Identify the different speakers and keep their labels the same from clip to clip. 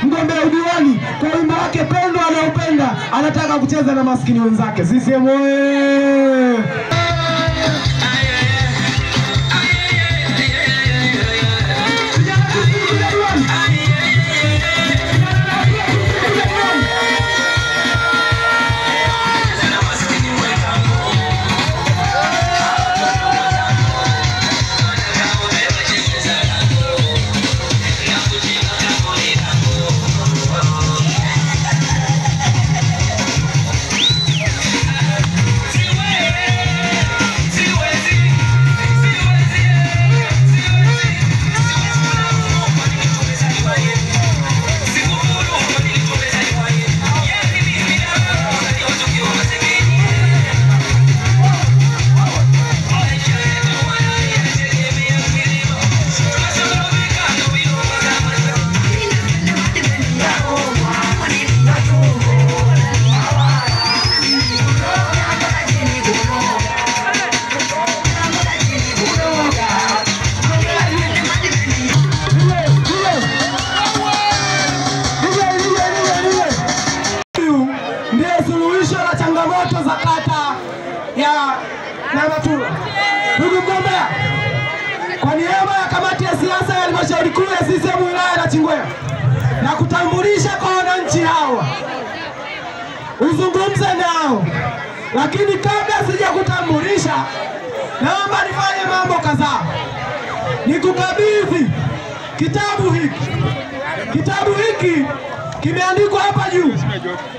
Speaker 1: mgombea udiwani kwa wimbo wake pendwa anaupenda, anataka kucheza na maskini wenzake. CCM oye! Ndugu mgombea, kwa niaba ya kamati ya siasa ya halmashauri kuu ya CCM wilaya ya Nachingwea, na kutambulisha kwa wananchi hawa uzungumze nao, lakini kabla sija kutambulisha, naomba nifanye mambo kadhaa. Nikukabidhi kitabu hiki. Kitabu hiki kimeandikwa hapa juu,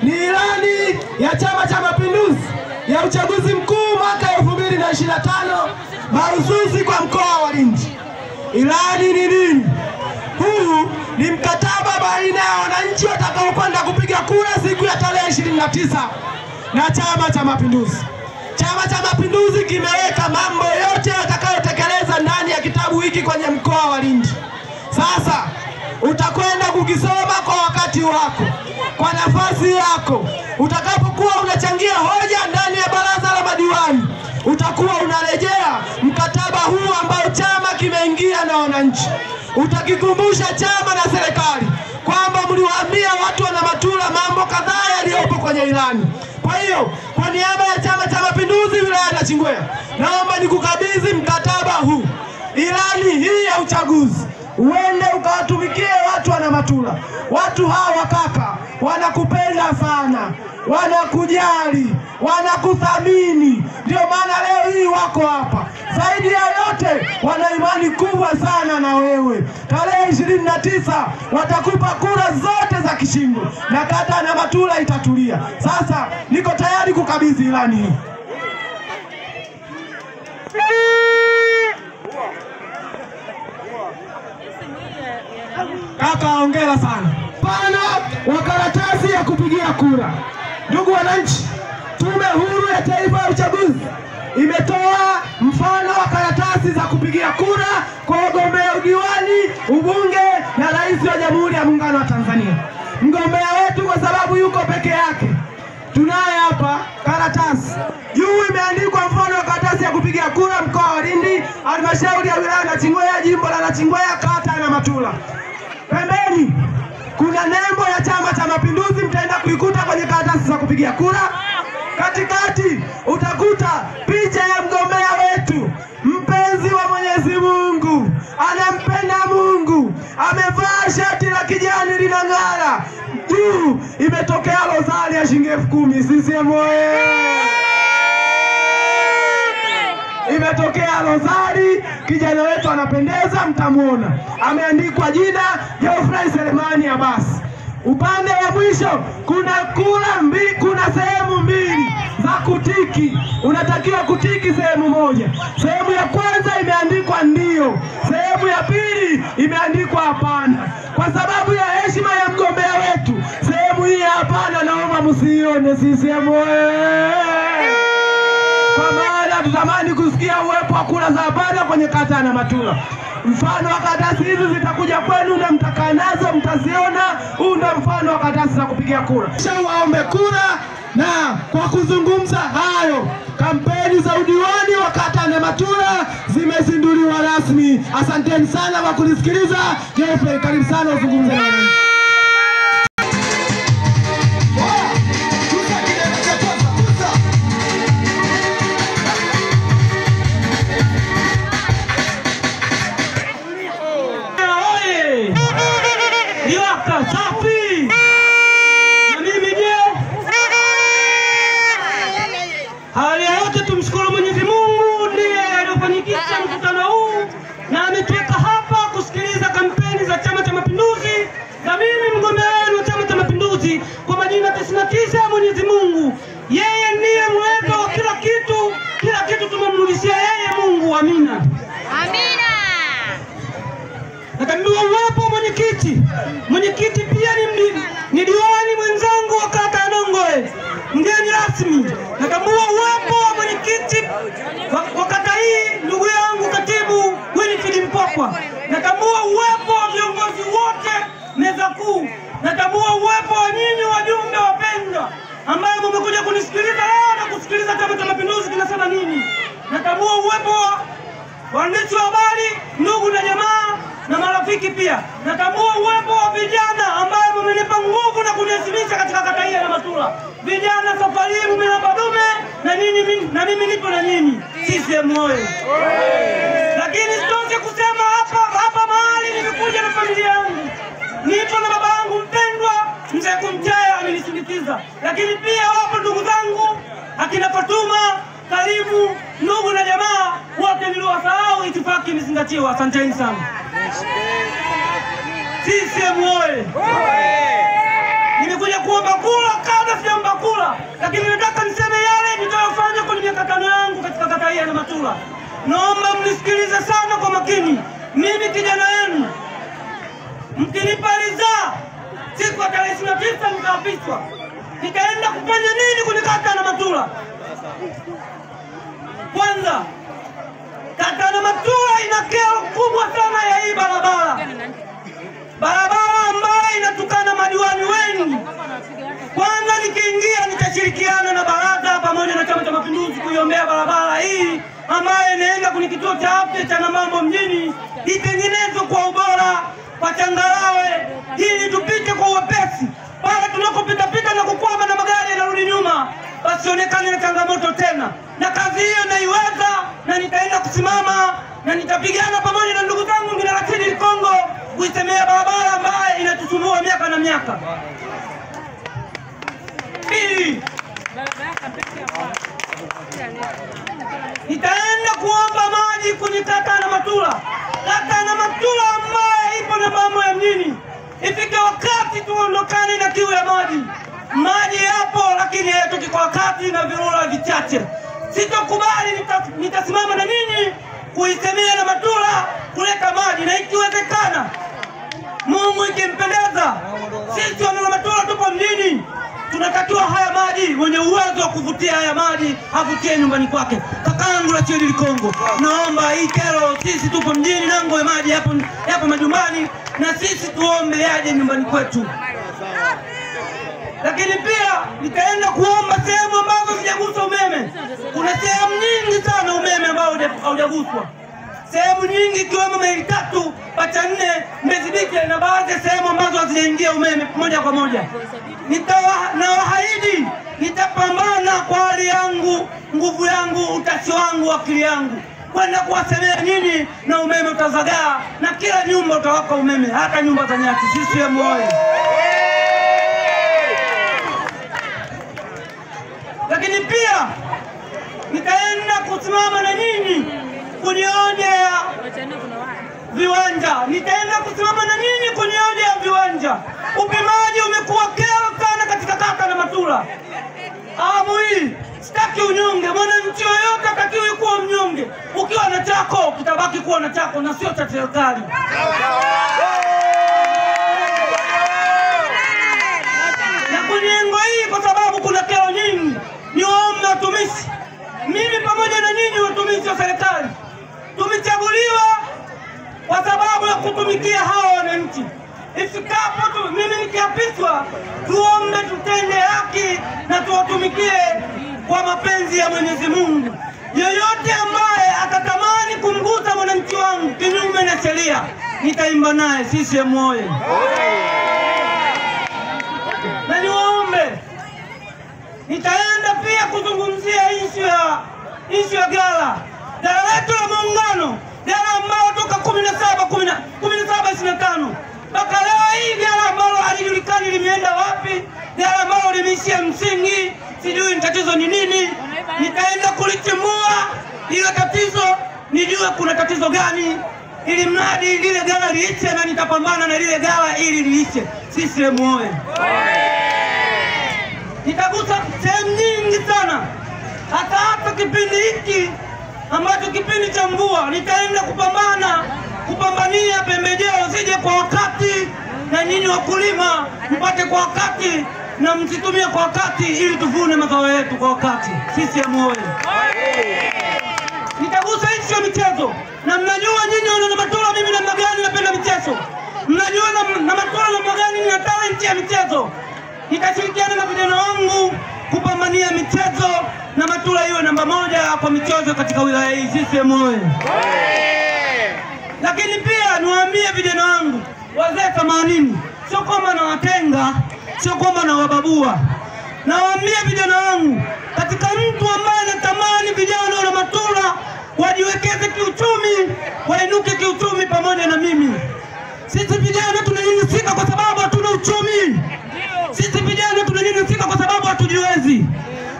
Speaker 1: ni ilani ya Chama cha Mapinduzi ya uchaguzi mkuu mwaka 2025 mahususi kwa mkoa wa Lindi. Ilani ni nini? Huu ni mkataba baina ya wananchi watakaokwenda kupiga kura siku ya tarehe 29 na Chama cha Mapinduzi. Chama cha Mapinduzi kimeweka mambo yote watakayotekeleza ndani ya kitabu hiki kwenye mkoa wa Lindi. Sasa utakwenda kukisoma kwa wakati wako, kwa nafasi yako. Utakapokuwa unachangia hoja ndani ya baraza la madiwani, utakuwa unarejea mkataba huu ambao chama kimeingia na wananchi. Utakikumbusha chama na serikali kwamba mliwaambia watu wa Namatula mambo kadhaa yaliyopo kwenye ilani. Kwa hiyo, kwa niaba ya Chama cha Mapinduzi wilaya ya Nachingwea, naomba nikukabidhi mkataba huu, ilani hii ya uchaguzi. Uende ukawatumikie watu wa Namatula. Watu hawa kaka wanakupenda sana, wanakujali, wanakuthamini. Ndio maana leo hii wako hapa. Zaidi ya yote wana imani kubwa sana na wewe. Tarehe 29 watakupa kura zote za kishindo na kata Namatula itatulia. Sasa niko tayari kukabidhi ilani hii. Kaka hongera sana. Mfano wa karatasi ya kupigia kura. Ndugu wananchi, Tume Huru ya Taifa ya Uchaguzi imetoa mfano wa karatasi za kupigia kura kwa wagombea udiwani, ubunge na rais wa Jamhuri ya Muungano wa Tanzania. Mgombea wetu kwa sababu yuko peke yake, tunaye hapa karatasi. Juu imeandikwa mfano wa karatasi ya kupigia kura mkoa wa Lindi, halmashauri ya wilaya ya Nachingwea, jimbo la Nachingwea, kata ya Namatula. Pembeni kuna nembo ya Chama cha Mapinduzi, mtaenda kuikuta kwenye karatasi za kupigia kura. Katikati utakuta picha ya mgombea wetu, mpenzi wa Mwenyezi Mungu, anampenda Mungu, amevaa shati la kijani linang'ara. Juu imetokea rozari ya shilingi 10,000. CCM oye! Imetokea rozari, kijana wetu anapendeza, mtamuona. Ameandikwa jina Geoffrey Selemani Abbas. Upande wa mwisho kuna kuna sehemu mbili za kutiki. Unatakiwa kutiki sehemu moja. Sehemu ya kwanza imeandikwa ndio, sehemu ya pili imeandikwa hapana. Kwa sababu ya heshima ya mgombea wetu, sehemu hii hapana naomba msiione. CCM kwa maana tutamani kusikia uwepo wa kura za hapana kwenye kata ya Namatula. Mfano wa karatasi hizi zitakuja kwenu na mtakaa nazo, mtaziona. Huu ndio mfano wa karatasi za kupigia kura. Waombe kura. Na kwa kuzungumza hayo, kampeni za udiwani wa kata ya Namatula zimezinduliwa rasmi. Asanteni sana kwa kunisikiliza. Geoffrey, karibu sana uzungumze na wananchi.
Speaker 2: safi. Na mimi je, hali yote tumshukuru Mwenyezi Mungu ndiye aliyofanikisha mkutano huu na ametuweka hapa kusikiliza kampeni za Chama cha Mapinduzi. Na mimi mgombea wenu wa Chama cha Mapinduzi kwa majina 99 ya Mwenyezi Mungu. Yeye ndiye mweza wa kila kitu tumemrudishia yeye Mungu. Amina.
Speaker 3: Amina.
Speaker 2: Natambua uwepo mwenyekiti pia ni diwani mwenzangu wa kata ya Nongwe, mgeni rasmi. Natambua uwepo wa mwenyekiti wa kata hii ndugu yangu katibu Winifred Mpokwa. Natambua uwepo wa viongozi wote meza kuu. Natambua uwepo wa nyinyi wajumbe wapendwa ambao mmekuja kunisikiliza leo na kusikiliza Chama cha Mapinduzi kinasema nini. Natambua uwepo wa waandishi wa habari, ndugu na jamaa na marafiki pia. Natambua uwepo wa vijana ambao mmenipa nguvu na kuniheshimisha katika kata hii ya Matula. Vijana safari hii mmenipa dume na mimi nipo na nyinyi. CCM oyee. Lakini sitoshe kusema hapa mahali nimekuja na familia yangu. Nipo na baba yangu mpendwa Mzee Kumchaya amenisindikiza. Lakini pia wapo ndugu zangu akina Fatuma, Karimu, ndugu na jamaa wote niliowasahau, itifaki imezingatiwa. Asanteni sana. CCM oyee. Nimekuja kuomba kura kabla sijaomba kura, lakini nataka niseme yale nitayofanya kwa miaka 5 yangu katika kata hii ya Matula. Naomba mnisikilize sana kwa makini. Mimi kijana wenu, mkinipa ridhaa siku ya tarehe 29 nitaapishwa. Nitaenda kufanya nini kwenye kata ya Matula? Kwanza, kata ya Matula ina kero kubwa sana ya hii barabara ambayo inatukana madiwani wengi. Kwanza nikiingia nitashirikiana na baraza pamoja na Chama cha Mapinduzi kuiombea barabara hii ambayo inaenda kwenye kituo cha afya cha Namambo mjini itengenezwe kwa ubora kwa changarawe ili tupite kwa uwepesi. Pale tunakopita na kukwama na magari yanarudi nyuma, pasionekane na changamoto tena. Na kazi hiyo naiweza na nitaenda kusimama na nitapigana pamoja na ndugu zangu Miralatini Kongo kuisemea barabara ambayo inatusumbua miaka na miaka. Pili, nitaenda kuomba maji kwenye kata ya Matula. Kata ya Matula ambayo ipo na mambo ya mjini. Ifike wakati tuondokane na kiu ya maji. Maji yapo lakini hayatoki kwa wakati na virula vichache. Sitokubali, nitasimama na ninyi kuisemea na Matula kuleta maji, na ikiwezekana Mungu ikimpendeza sisi wana Matula tupo mjini, tunatakiwa haya maji, mwenye uwezo wa kuvutia haya maji avutie nyumbani kwake. Kakangu la Chidi Kongo, naomba hii kero, sisi tupo mjini Nangwe, maji yapo majumbani na sisi tuombe yaje nyumbani kwetu. Lakini pia nitaenda kuomba sehemu ambazo sijagusa umeme. Kuna sehemu nyingi sana umeme ambao haujaguswa. Sehemu nyingi ikiwemo maili 3, Pacha 4, Mbezi Beach na baadhi ya sehemu ambazo hazijaingia umeme moja kwa moja. Nawaahidi nitapambana kwa hali yangu, nguvu yangu, utashi wangu, akili yangu kwenda kuwasemea nyinyi, na umeme utazagaa na kila nyumba utawaka umeme, hata nyumba za nyati. CCM oyee. Lakini pia nitaenda kusimama na nyinyi kwenye hoja ya viwanja. Nitaenda kusimama na nyinyi kwenye hoja ya viwanja. Upimaji umekuwa kero sana katika kata ya Matula. Awamu hii sitaki unyonge. Mwananchi yoyote hatakiwi kuwa mnyonge. Ukiwa na chako kitabaki kuwa na chako na sio cha serikali. Na kwenye engo hii, kwa sababu kuna kero nyingi, niwaombe watumishi, mimi pamoja na nyinyi watumishi wa serikali tumechaguliwa kwa sababu ya kutumikia hawa wananchi. Ifikapo mimi nikiapishwa, tuombe tutende haki na tuwatumikie kwa mapenzi ya Mwenyezi Mungu. Yoyote ambaye atatamani kumgusa mwananchi wangu kinyume na sheria, nitaimba naye. CCM oyee. Na niwaombe, nitaenda pia kuzungumzia issue ya gala letu la Muungano, gala ambao toka 1725 mpaka leo hii gala ambalo gala ambalo limeishia msingi, sijui tatizo ni nini. Nitaenda kulichimua ile tatizo, nijue kuna tatizo gani, ili mradi lile gala liishe, na nitapambana na lile gala ili liishe. CCM oye! Nitagusa sehemu nyingi sana, hata kipindi hiki ambacho kipindi cha mvua, nitaenda kupambania pembejeo zije kwa wakati, na nyinyi wakulima mpate kwa wakati na msitumie kwa wakati, ili tuvune mazao yetu kwa wakati. CCM oye! Nitagusa nchi ya michezo, na mnajua nyinyi wana Namatula mimi namna gani napenda michezo. Mnajua na Namatula namna gani nina talent ya michezo. Nitashirikiana na vijana wangu kupambania michezo, na Namatula iwe namba 1 kwa michezo katika wilaya hii. CCM oye! Lakini pia niwaambie vijana wangu wazee 80, sio kwamba nawatenga, sio kwamba nawababua. Nawaambia vijana wangu, katika mtu ambaye anatamani vijana wa Namatula wajiwekeze kiuchumi, wainuke kiuchumi pamoja na mimi. Sisi vijana tunanyanyasika kwa sababu hatuna uchumi. Sisi vijana tunanyanyasika kwa sababu hatujiwezi.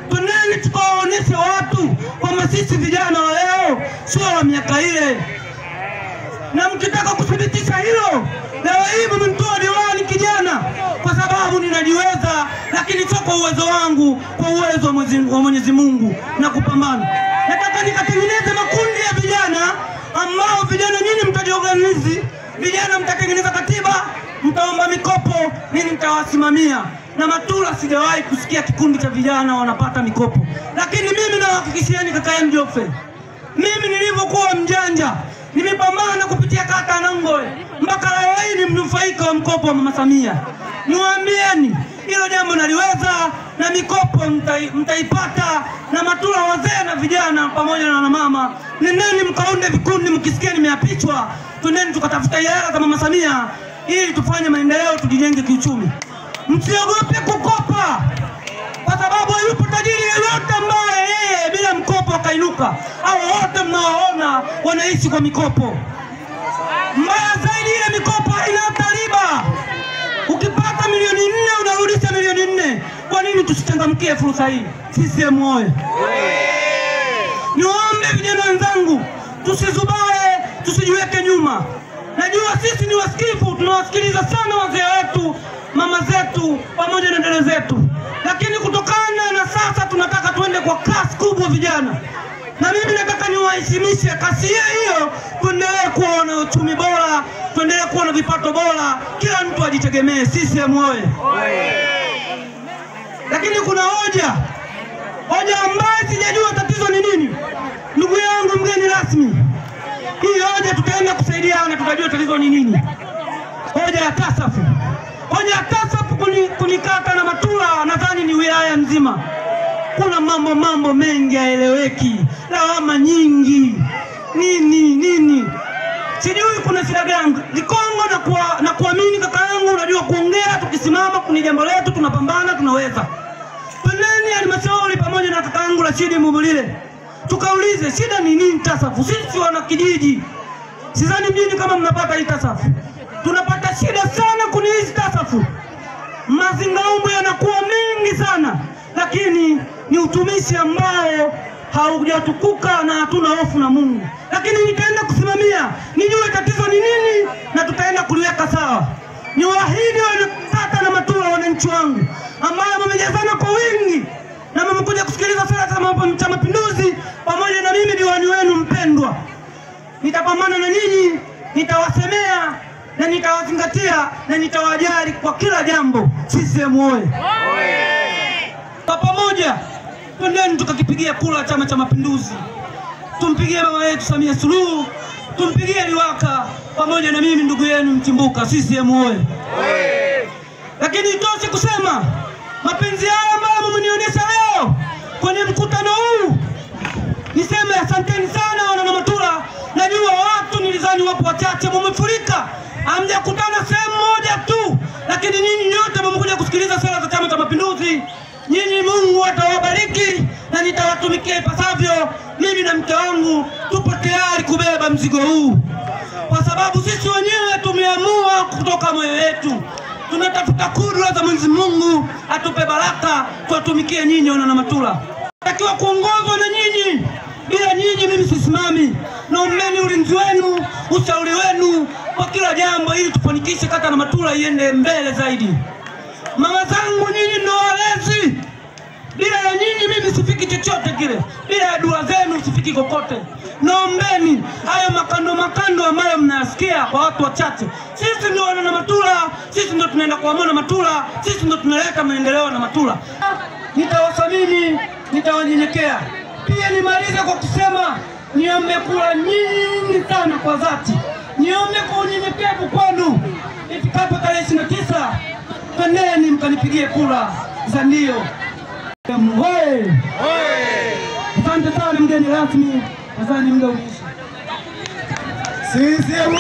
Speaker 2: Tuneni tukawaoneshe watu kwamba sisi vijana wa leo sio wa miaka ile. Na mkitaka kuthibitisha hilo, leo hii mmenitoa diwani kijana kwa sababu ninajiweza, lakini sio kwa uwezo wangu, kwa uwezo wa Mwenyezi Mungu na kupambana. Nataka nikatengeneze makundi ya vijana ambao vijana nyinyi mtajiorganizi, vijana mtatengeneza katiba, mtaomba mikopo, mimi nitawasimamia. Na Namatula sijawahi kusikia kikundi cha vijana wanapata mikopo. Lakini mimi nawahakikishieni kaka yangu Jofe, mimi nilivyokuwa mjanja, nimepambana kupitia kata Nongoe mpaka leo hii ni mnufaika wa mkopo wa Mama Samia. Niwaambieni hilo jambo naliweza, na mikopo mtaipata. Na Namatula wazee na vijana pamoja na mama, nendeni mkaunde vikundi, mkisikia nimeapichwa, twendeni tukatafuta hela za Mama Samia ili tufanye maendeleo, tujijenge kiuchumi. Msiogope kukopa, kwa sababu yupo tajiri yoyote ambaye yeye bila mkopo akainuka. Hao wote mnaoona wanaishi kwa mikopo. Mbaya zaidi, ile mikopo haina hata riba. Ukipata milioni 4 unarudisha milioni 4. Kwa nini tusichangamkie fursa hii? CCM oye! Niwaombe vijana wenzangu, tusizubae, tusijiweke nyuma. Najua sisi ni wasikivu, tunawasikiliza sana wazee wetu, mama zetu pamoja na dada zetu. Lakini kutokana na sasa tunataka tuende kwa kasi kubwa vijana. Na mimi nataka niwaheshimishe kasi hiyo, tuendelee kuwa na uchumi bora, tuendelee kuwa na vipato bora, kila mtu ajitegemee. CCM oye! Lakini kuna hoja ambayo sijajua tatizo ni nini. Ndugu yangu mgeni rasmi, hii hoja tutaenda kusaidiana, tutajua tatizo ni nini. Hoja ya TASAF. Hoja ya TASAF kunikata Namatula, nadhani ni wilaya nzima. Kuna mambo mengi haeleweki, lawama nyingi, nini. Sijui kuna shida gani. Likongo na kuamini kaka yangu, unajua kuongea, tukisimama kuni jambo letu tunapambana, tunaweza. Twendeni halmashauri pamoja na kaka yangu Rashidi Mubulile, tukaulize shida ni nini TASAF. Sisi wana kijiji, sidhani mjini kama mnapata hii TASAF. Tunapata shida sana kuni hizi TASAF. Mazingaombwe yanakuwa mengi sana, lakini ni utumishi ambao haujatukuka na hatuna hofu na Mungu. Lakini nitaenda kusimamia, nijue tatizo ni nini, na tutaenda kuliweka sawa. Niwaahidi wanakata Namatula, wananchi wangu ambao wamejazana kwa wingi na mmekuja kusikiliza sera za Mapinduzi pamoja na mimi diwani wenu mpendwa. Nitapambana na nyinyi, nitawasemea na nitawazingatia na nitawajali kwa kila jambo. CCM oye! Kwa pamoja twendeni tukakipigia kula Chama cha Mapinduzi. Tumpigie mama yetu Samia Suluhu, tumpigie Liwaka pamoja na mimi ndugu yenu Mtimbuka. CCM oye! Lakini itoshi kusema mapenzi haya ambayo mmenionyesha leo kwenye mkutano huu, niseme asanteni sana wana Namatula. Najua watu nilizani wapo wachache, mmefurika, hamjakutana sehemu moja tu, lakini nyinyi nyote mmekuja kusikiliza sera za Chama cha Mapinduzi. Nyinyi Mungu atawabariki na nitawatumikia ipasavyo. Mimi na mke wangu tupo tayari kubeba mzigo huu, kwa sababu sisi wenyewe tumeamua kutoka moyo wetu. Tunatafuta kura kura za Mwenyezi Mungu atupe baraka tuwatumikie nyinyi wana Namatula. Takiwa kuongozwa na nyinyi. Bila nyinyi mimi sisimami. Naombeni ulinzi wenu, ushauri wenu kwa kila jambo ili tufanikishe kata Namatula iende mbele zaidi. Mama zangu, nyinyi ndio walezi. Bila ya nyinyi mimi sifiki chochote kile. Bila ya dua zenu sifiki kokote. Naombeni hayo makando ambayo mnayasikia kwa watu wachache. Sisi ndio wana Namatula, sisi ndio tunaenda kuamua Namatula, sisi ndio tunaleta maendeleo Namatula. Nitawathamini, nitawanyenyekea. Pia nimalize kwa kusema niombe kura nyingi sana kwa dhati. Niombe kwa unyenyekevu kwenu. Ifikapo tarehe 29, pendeni mkanipigie kura za ndio. Asante sana mgeni rasmi. Asante muda umeisha.
Speaker 1: CCM